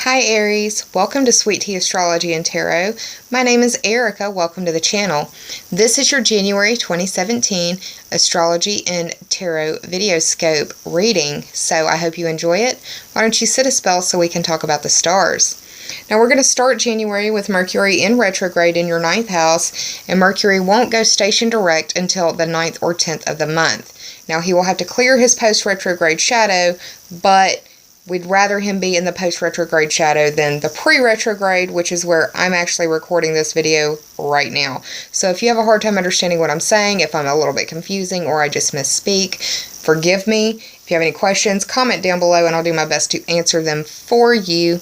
Hi Aries, welcome to Sweet Tea Astrology and Tarot. My name is Erica, welcome to the channel. This is your January 2017 Astrology and Tarot video scope reading, so I hope you enjoy it. Why don't you sit a spell so we can talk about the stars. Now we're going to start January with Mercury in retrograde in your 9th house, and Mercury won't go station direct until the 9th or 10th of the month. Now he will have to clear his post-retrograde shadow, but we'd rather him be in the post-retrograde shadow than the pre-retrograde, which is where I'm actually recording this video right now. So if you have a hard time understanding what I'm saying, if I'm a little bit confusing or I just misspeak, forgive me. If you have any questions, comment down below and I'll do my best to answer them for you.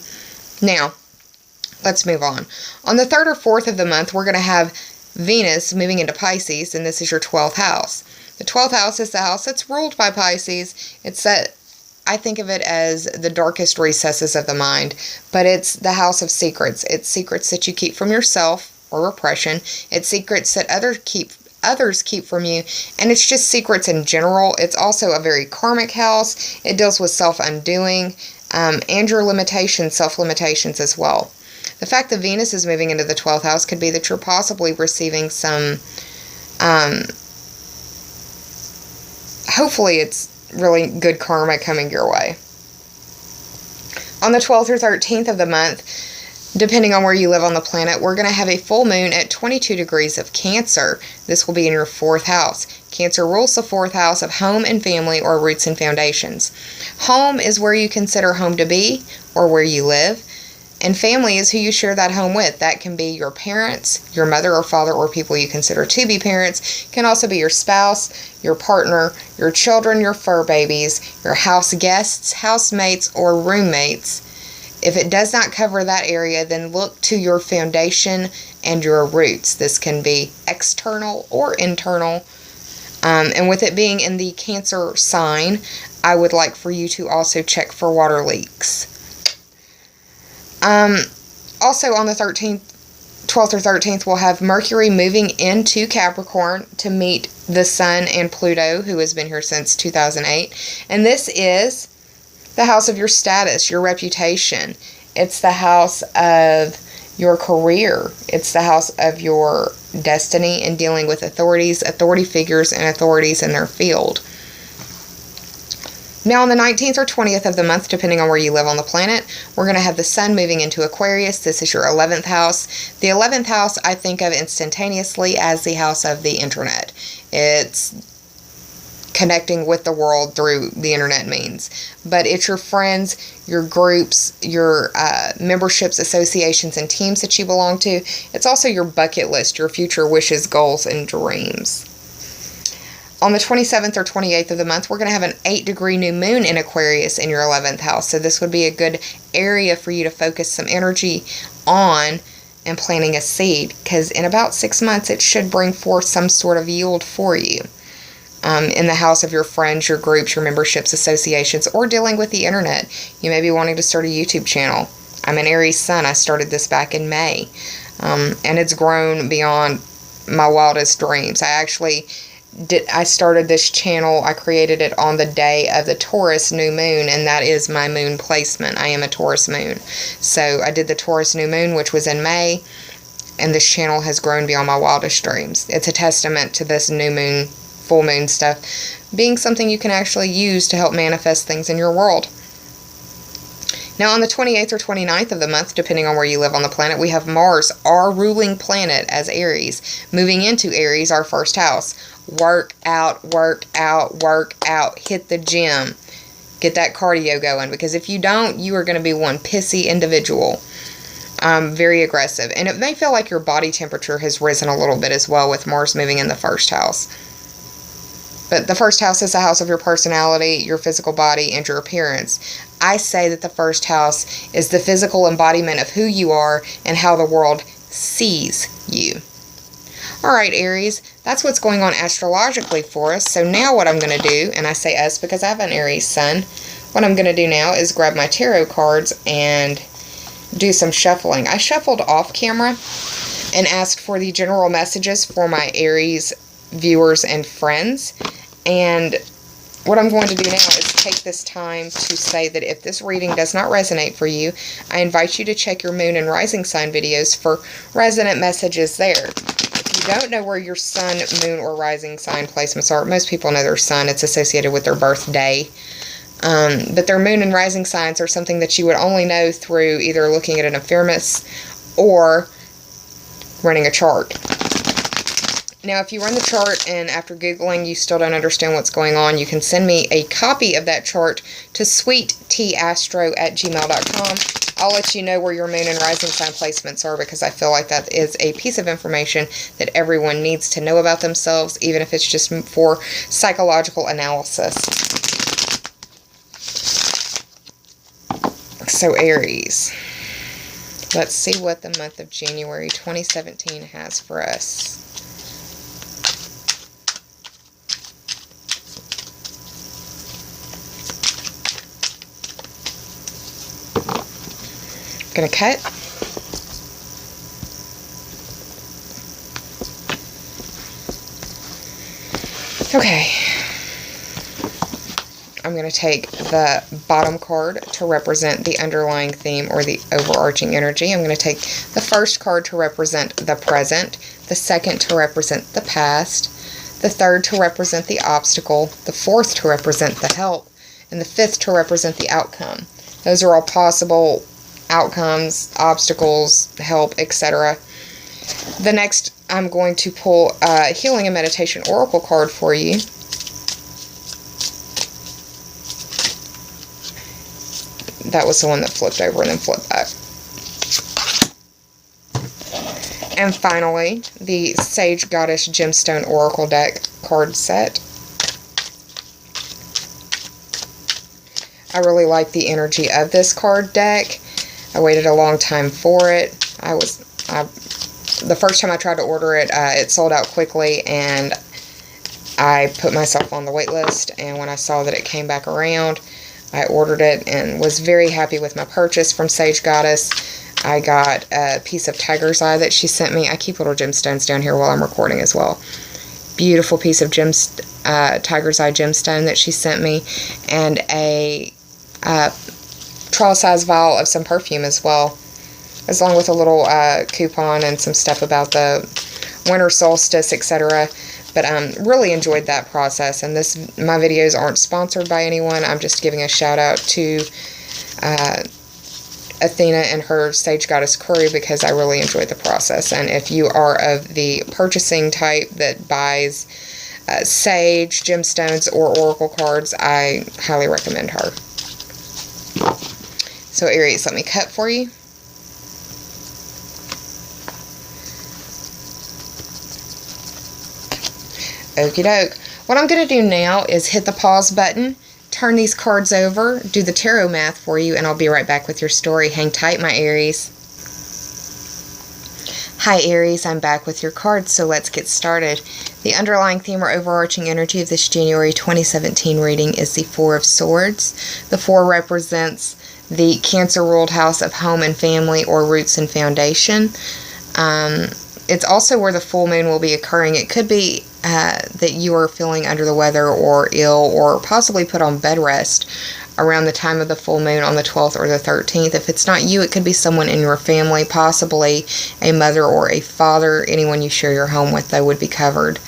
Now, let's move on. On the 3rd or 4th of the month, we're going to have Venus moving into Pisces, and this is your 12th house. The 12th house is the house that's ruled by Pisces. It's that I think of it as the darkest recesses of the mind, but it's the house of secrets. It's secrets that you keep from yourself or repression. It's secrets that others keep from you, and it's just secrets in general. It's also a very karmic house. It deals with self-undoing and your limitations, self-limitations as well. The fact that Venus is moving into the 12th house could be that you're possibly receiving some, hopefully it's really good karma coming your way. On the 12th or 13th of the month, depending on where you live on the planet, we're going to have a full moon at 22 degrees of Cancer. This will be in your 4th house. Cancer rules the 4th house of home and family, or roots and foundations. Home is where you consider home to be or where you live. And family is who you share that home with. That can be your parents, your mother or father, or people you consider to be parents. It can also be your spouse, your partner, your children, your fur babies, your house guests, housemates, or roommates. If it does not cover that area, then look to your foundation and your roots. This can be external or internal. And with it being in the Cancer sign, I would like for you to also check for water leaks. Also on the 12th or 13th, we'll have Mercury moving into Capricorn to meet the Sun and Pluto, who has been here since 2008. And this is the house of your status, your reputation. It's the house of your career. It's the house of your destiny and dealing with authorities, authority figures, and authorities in their field. Now on the 19th or 20th of the month, depending on where you live on the planet, we're going to have the Sun moving into Aquarius. This is your 11th house. The 11th house I think of instantaneously as the house of the internet. It's connecting with the world through the internet means. But it's your friends, your groups, your memberships, associations, and teams that you belong to. It's also your bucket list, your future wishes, goals, and dreams. On the 27th or 28th of the month, we're going to have an 8-degree new moon in Aquarius in your 11th house. So this would be a good area for you to focus some energy on and planting a seed, because in about 6 months, it should bring forth some sort of yield for you. In the house of your friends, your groups, your memberships, associations, or dealing with the internet. You may be wanting to start a YouTube channel. I'm an Aries sun. I started this back in May, and it's grown beyond my wildest dreams. I started this channel, I created it on the day of the Taurus new moon, and that is my moon placement. I am a Taurus moon. So I did the Taurus new moon, which was in May, and this channel has grown beyond my wildest dreams. It's a testament to this new moon, full moon stuff being something you can actually use to help manifest things in your world. Now on the 28th or 29th of the month, depending on where you live on the planet, we have Mars, our ruling planet as Aries, moving into Aries, our 1st house. Work out, work out, work out. Hit the gym. Get that cardio going, because if you don't, you are going to be one pissy individual. Very aggressive. And it may feel like your body temperature has risen a little bit as well with Mars moving in the 1st house. But the 1st house is the house of your personality, your physical body, and your appearance. I say that the 1st house is the physical embodiment of who you are and how the world sees you. Alright, Aries, that's what's going on astrologically for us. So now what I'm going to do, and I say us because I have an Aries sun, what I'm going to do now is grab my tarot cards and do some shuffling. I shuffled off camera and asked for the general messages for my Aries viewers and friends. And what I'm going to do now is take this time to say that if this reading does not resonate for you, I invite you to check your moon and rising sign videos for resonant messages there. If you don't know where your sun, moon, or rising sign placements are, most people know their sun. It's associated with their birthday. But their moon and rising signs are something that you would only know through either looking at an ephemeris or running a chart. Now, if you run the chart and after Googling you still don't understand what's going on, you can send me a copy of that chart to sweettastro@gmail.com. I'll let you know where your moon and rising sign placements are, because I feel like that is a piece of information that everyone needs to know about themselves, even if it's just for psychological analysis. So Aries, let's see what the month of January 2017 has for us. Gonna cut. Okay. I'm going to take the bottom card to represent the underlying theme or the overarching energy. I'm going to take the first card to represent the present, the second to represent the past, the third to represent the obstacle, the fourth to represent the help, and the fifth to represent the outcome. Those are all possible outcomes, obstacles, help, etc. The next, I'm going to pull a Healing and Meditation Oracle card for you. That was the one that flipped over and then flipped back. And finally, the Sage Goddess Gemstone Oracle deck card set. I really like the energy of this card deck. I waited a long time for it. The first time I tried to order it, it sold out quickly, and I put myself on the wait list, and when I saw that it came back around, I ordered it and was very happy with my purchase from Sage Goddess. I got a piece of tiger's eye that she sent me. I keep little gemstones down here while I'm recording as well. Beautiful piece of tiger's eye gemstone that she sent me, and a trial size vial of some perfume as well, along with a little coupon and some stuff about the winter solstice, etc. But really enjoyed that process, and my videos aren't sponsored by anyone. I'm just giving a shout out to Athena and her Sage Goddess crew, because I really enjoyed the process. And if you are of the purchasing type that buys sage, gemstones, or oracle cards, I highly recommend her. So Aries, let me cut for you. Okie doke. What I'm going to do now is hit the pause button, turn these cards over, do the tarot math for you, and I'll be right back with your story. Hang tight, my Aries. Hi Aries, I'm back with your cards, so let's get started. The underlying theme or overarching energy of this January 2017 reading is the Four of Swords. The Four represents the Cancer-ruled house of home and family, or roots and foundation. It's also where the full moon will be occurring. It could be that you are feeling under the weather or ill, or possibly put on bed rest around the time of the full moon on the 12th or the 13th. If it's not you, it could be someone in your family, possibly a mother or a father. Anyone you share your home with, though, would be covered.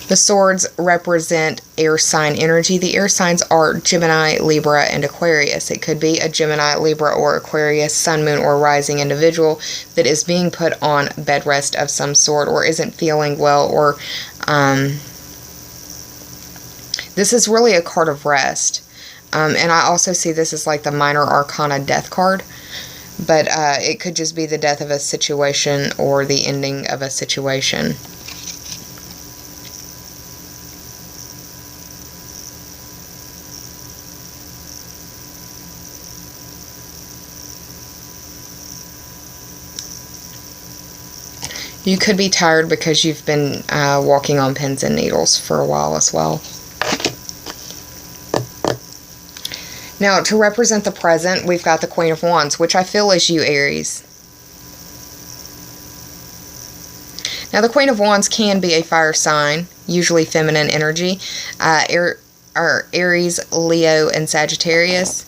The swords represent air sign energy. The air signs are Gemini, Libra, and Aquarius. It could be a Gemini, Libra, or Aquarius, sun, moon, or rising individual that is being put on bed rest of some sort, or isn't feeling well, or this is really a card of rest. And I also see this as like the minor arcana death card, but it could just be the death of a situation or the ending of a situation. You could be tired because you've been walking on pins and needles for a while as well. Now, to represent the present, we've got the Queen of Wands, which I feel is you, Aries. Now, the Queen of Wands can be a fire sign, usually feminine energy. are Aries, Leo, and Sagittarius.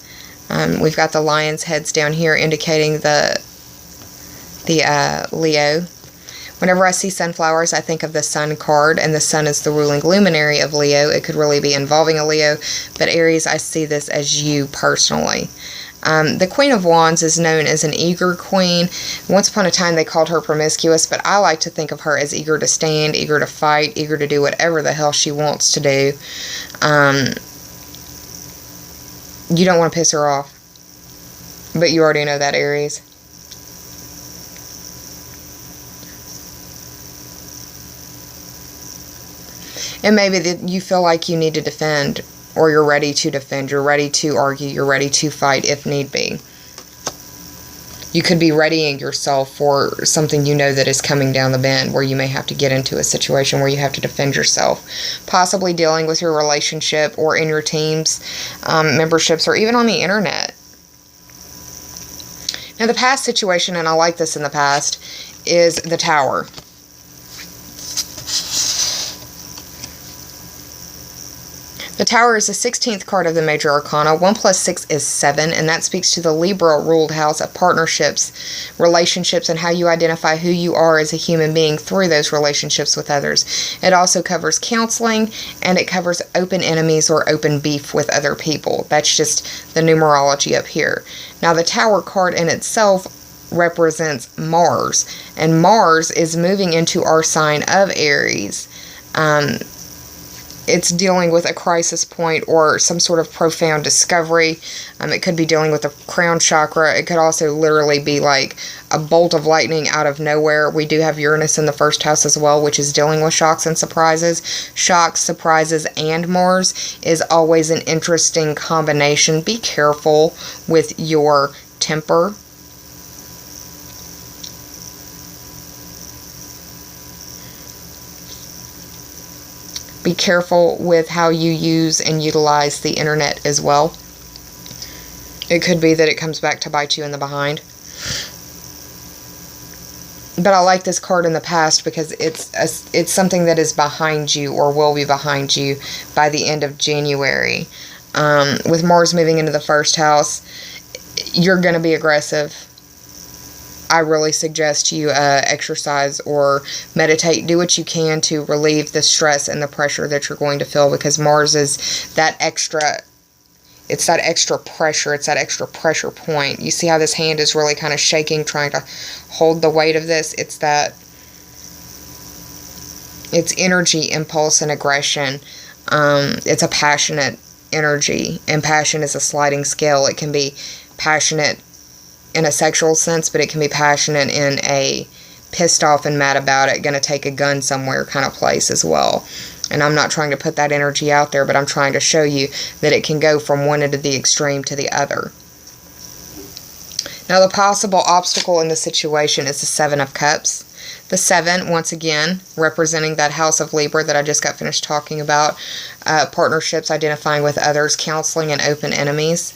We've got the lion's heads down here indicating the Leo. Whenever I see sunflowers, I think of the sun card, and the sun is the ruling luminary of Leo. It could really be involving a Leo, but Aries, I see this as you personally. The Queen of Wands is known as an eager queen. Once upon a time, they called her promiscuous, but I like to think of her as eager to stand, eager to fight, eager to do whatever the hell she wants to do. You don't want to piss her off, but you already know that, Aries. And maybe that you feel like you need to defend, or you're ready to defend, you're ready to argue, you're ready to fight if need be. You could be readying yourself for something you know that is coming down the bend, where you may have to get into a situation where you have to defend yourself. Possibly dealing with your relationship, or in your teams, memberships, or even on the internet. Now, the past situation, and I like this in the past, is the Tower. The Tower is the 16th card of the Major Arcana. 1 plus 6 is 7, and that speaks to the Libra-ruled house of partnerships, relationships, and how you identify who you are as a human being through those relationships with others. It also covers counseling, and it covers open enemies or open beef with other people. That's just the numerology up here. Now, the Tower card in itself represents Mars, and Mars is moving into our sign of Aries. It's dealing with a crisis point or some sort of profound discovery. It could be dealing with the crown chakra. It could also literally be like a bolt of lightning out of nowhere. We do have Uranus in the first house as well, which is dealing with shocks and surprises. Shocks, surprises, and Mars is always an interesting combination. Be careful with your temper. Be careful with how you use and utilize the internet as well. It could be that it comes back to bite you in the behind. But I like this card in the past because it's something that is behind you or will be behind you by the end of January. With Mars moving into the first house, you're going to be aggressive. I really suggest you exercise or meditate. Do what you can to relieve the stress and the pressure that you're going to feel, because Mars is that extra, it's that extra pressure, it's that extra pressure point. You see how this hand is really kind of shaking, trying to hold the weight of this? It's energy, impulse, and aggression. It's a passionate energy, and passion is a sliding scale. It can be passionate in a sexual sense, but it can be passionate in a pissed off and mad about it, gonna take a gun somewhere kind of place as well. And I'm not trying to put that energy out there, but I'm trying to show you that it can go from one end of the extreme to the other. Now, the possible obstacle in the situation is the Seven of Cups. The 7, once again, representing that house of Libra that I just got finished talking about. Partnerships, identifying with others, counseling, and open enemies.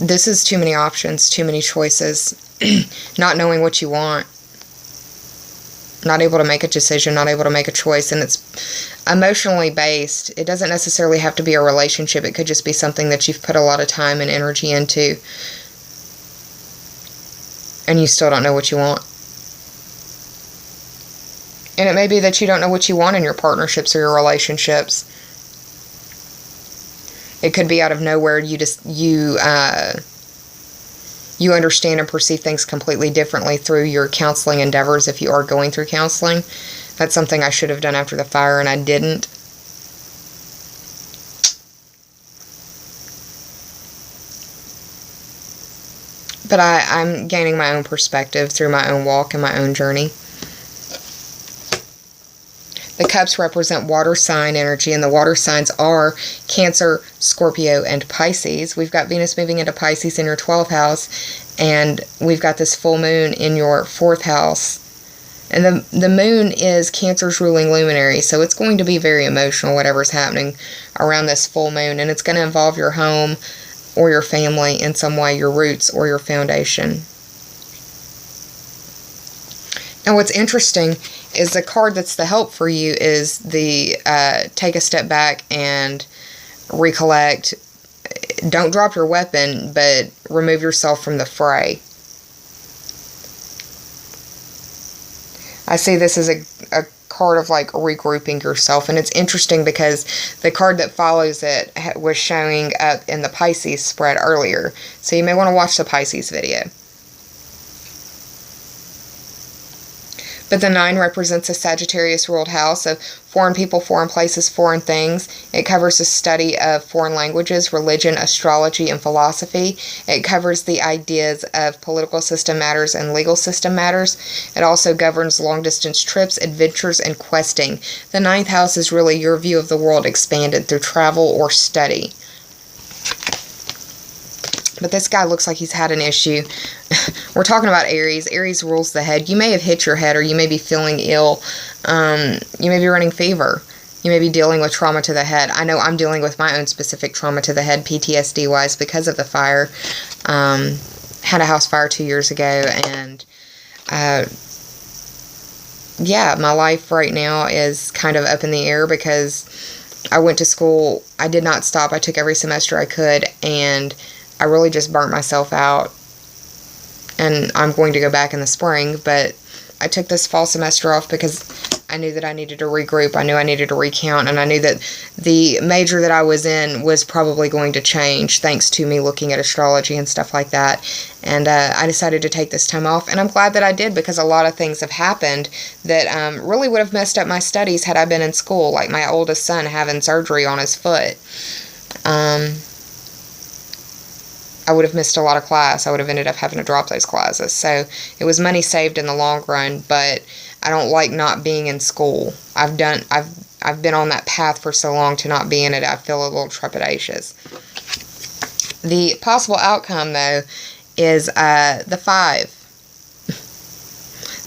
This is too many options, too many choices, not knowing what you want, not able to make a decision, not able to make a choice, and it's emotionally based. It doesn't necessarily have to be a relationship. It could just be something that you've put a lot of time and energy into, and you still don't know what you want. And it may be that you don't know what you want in your partnerships or your relationships. It could be out of nowhere. You understand and perceive things completely differently through your counseling endeavors if you are going through counseling. That's something I should have done after the fire, and I didn't. But I'm gaining my own perspective through my own walk and my own journey. The cups represent water sign energy, and the water signs are Cancer, Scorpio, and Pisces. We've got Venus moving into Pisces in your 12th house, and we've got this full moon in your 4th house. And the moon is Cancer's ruling luminary, so it's going to be very emotional, whatever's happening around this full moon, and it's going to involve your home or your family in some way, your roots or your foundation. And what's interesting is the card that's the help for you is the take a step back and recollect. Don't drop your weapon, but remove yourself from the fray. I see this as a card of like regrouping yourself, and it's interesting because the card that follows it was showing up in the Pisces spread earlier, so you may want to watch the Pisces video. But the 9 represents a Sagittarius ruled house of foreign people, foreign places, foreign things. It covers the study of foreign languages, religion, astrology, and philosophy. It covers the ideas of political system matters and legal system matters. It also governs long-distance trips, adventures, and questing. The 9th house is really your view of the world expanded through travel or study. But this guy looks like he's had an issue. We're talking about Aries. Aries rules the head. You may have hit your head, or you may be feeling ill. You may be running fever. You may be dealing with trauma to the head. I know I'm dealing with my own specific trauma to the head, PTSD-wise, because of the fire. Had a house fire 2 years ago, and yeah, my life right now is kind of up in the air because I went to school. I did not stop. I took every semester I could, and I really just burnt myself out, and I'm going to go back in the spring, but I took this fall semester off because I knew that I needed to regroup. I knew I needed to recount, and I knew that the major that I was in was probably going to change thanks to me looking at astrology and stuff like that, and I decided to take this time off, and I'm glad that I did because a lot of things have happened that really would have messed up my studies had I been in school, like my oldest son having surgery on his foot. I would have missed a lot of class. I would have ended up having to drop those classes. So it was money saved in the long run, but I don't like not being in school. I've been on that path for so long to not be in it. I feel a little trepidatious. The possible outcome, though, is the 5.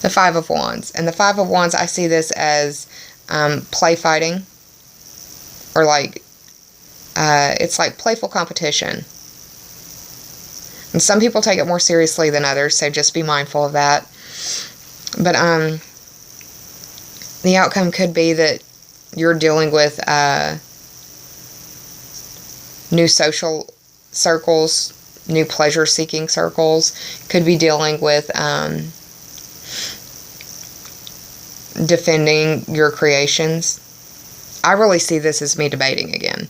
The 5 of Wands. And the 5 of Wands, I see this as play fighting, or like it's like playful competition. And some people take it more seriously than others, so just be mindful of that. But the outcome could be that you're dealing with new social circles, new pleasure-seeking circles. Could be dealing with defending your creations. I really see this as me debating again.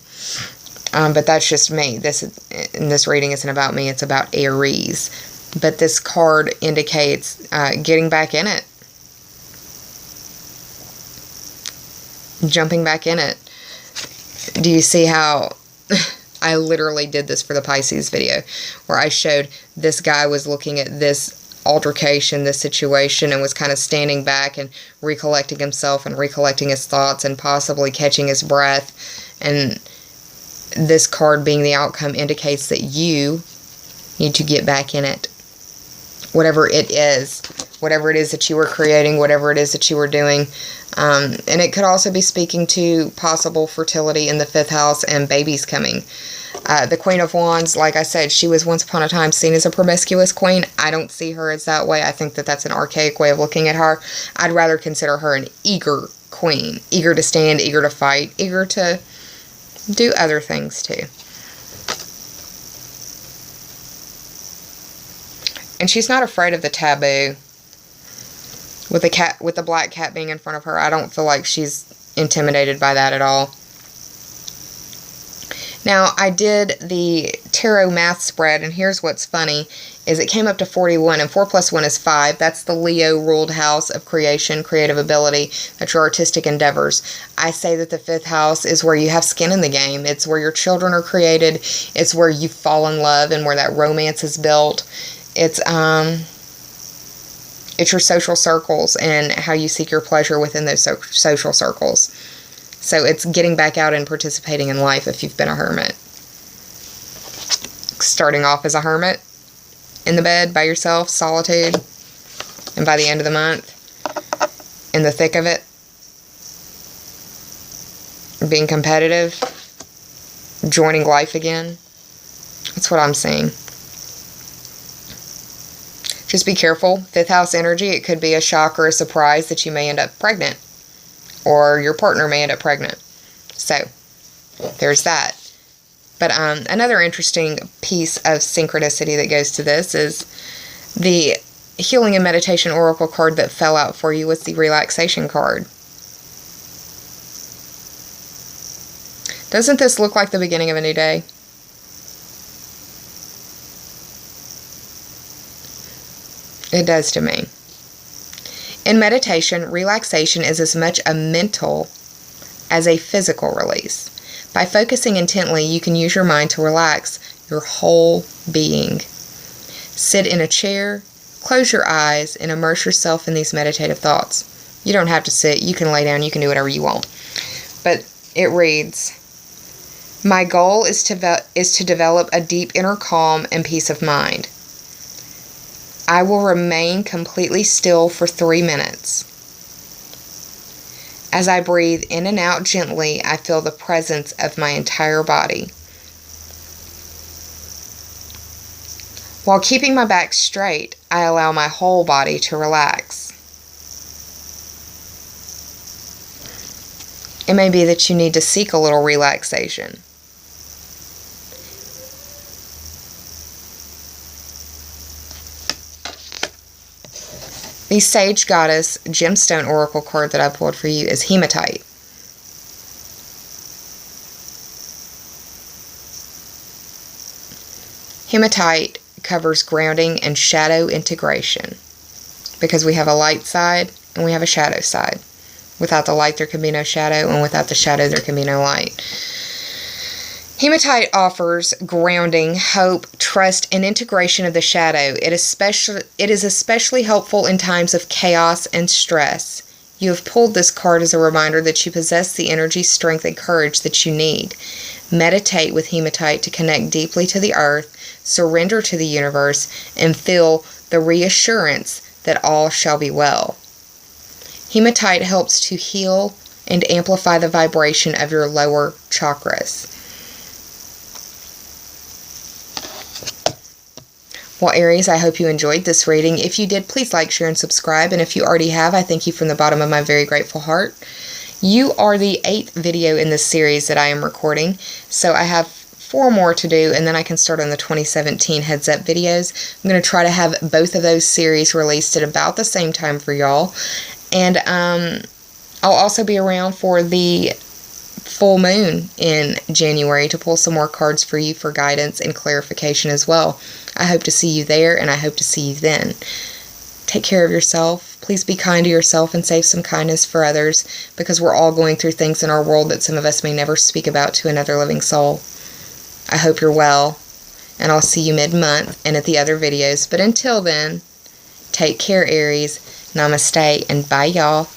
But that's just me. This reading isn't about me. It's about Aries. But this card indicates getting back in it. Jumping back in it. Do you see how I literally did this for the Pisces video, where I showed this guy was looking at this altercation, this situation, and was kind of standing back and recollecting himself and recollecting his thoughts and possibly catching his breath. And this card being the outcome indicates that you need to get back in it. Whatever it is that you were creating, whatever it is that you were doing. And it could also be speaking to possible fertility in the 5th house and babies coming. The Queen of Wands, like I said, she was once upon a time seen as a promiscuous queen. I don't see her as that way. I think that that's an archaic way of looking at her. I'd rather consider her an eager queen. Eager to stand, eager to fight, eager to do other things too. And she's not afraid of the taboo. With the black cat being in front of her, I don't feel like she's intimidated by that at all. Now, I did the tarot math spread, and here's what's funny, is it came up to 41, and 4 plus 1 is 5. That's the Leo-ruled house of creation, creative ability, that's your artistic endeavors. I say that the 5th house is where you have skin in the game. It's where your children are created. It's where you fall in love and where that romance is built. It's your social circles and how you seek your pleasure within those social circles. So it's getting back out and participating in life if you've been a hermit. Starting off as a hermit in the bed by yourself, solitude, and by the end of the month, in the thick of it, being competitive, joining life again. That's what I'm seeing. Just be careful. 5th house energy, it could be a shock or a surprise that you may end up pregnant. Or your partner may end up pregnant. So, there's that. But another interesting piece of synchronicity that goes to this is the Healing and Meditation Oracle card that fell out for you was the Relaxation card. Doesn't this look like the beginning of a new day? It does to me. In meditation, relaxation is as much a mental as a physical release. By focusing intently, you can use your mind to relax your whole being. Sit in a chair, close your eyes, and immerse yourself in these meditative thoughts. You don't have to sit. You can lay down. You can do whatever you want. But it reads, my goal is to develop a deep inner calm and peace of mind. I will remain completely still for 3 minutes. As I breathe in and out gently, I feel the presence of my entire body. While keeping my back straight, I allow my whole body to relax. It may be that you need to seek a little relaxation. The Sage Goddess Gemstone Oracle card that I pulled for you is Hematite. Hematite covers grounding and shadow integration because we have a light side and we have a shadow side. Without the light, there can be no shadow, and without the shadow, there can be no light. Hematite offers grounding, hope, trust, and integration of the shadow. It is especially helpful in times of chaos and stress. You have pulled this card as a reminder that you possess the energy, strength, and courage that you need. Meditate with Hematite to connect deeply to the earth, surrender to the universe, and feel the reassurance that all shall be well. Hematite helps to heal and amplify the vibration of your lower chakras. Well, Aries, I hope you enjoyed this reading. If you did, please like, share, and subscribe. And if you already have, I thank you from the bottom of my very grateful heart. You are the 8th video in this series that I am recording. So I have 4 more to do, and then I can start on the 2017 heads up videos. I'm going to try to have both of those series released at about the same time for y'all. And I'll also be around for the full moon in January to pull some more cards for you for guidance and clarification as well. I hope to see you there, and I hope to see you then. Take care of yourself. Please be kind to yourself and save some kindness for others, because we're all going through things in our world that some of us may never speak about to another living soul. I hope you're well, and I'll see you mid-month and at the other videos. But until then, take care, Aries. Namaste, and bye, y'all.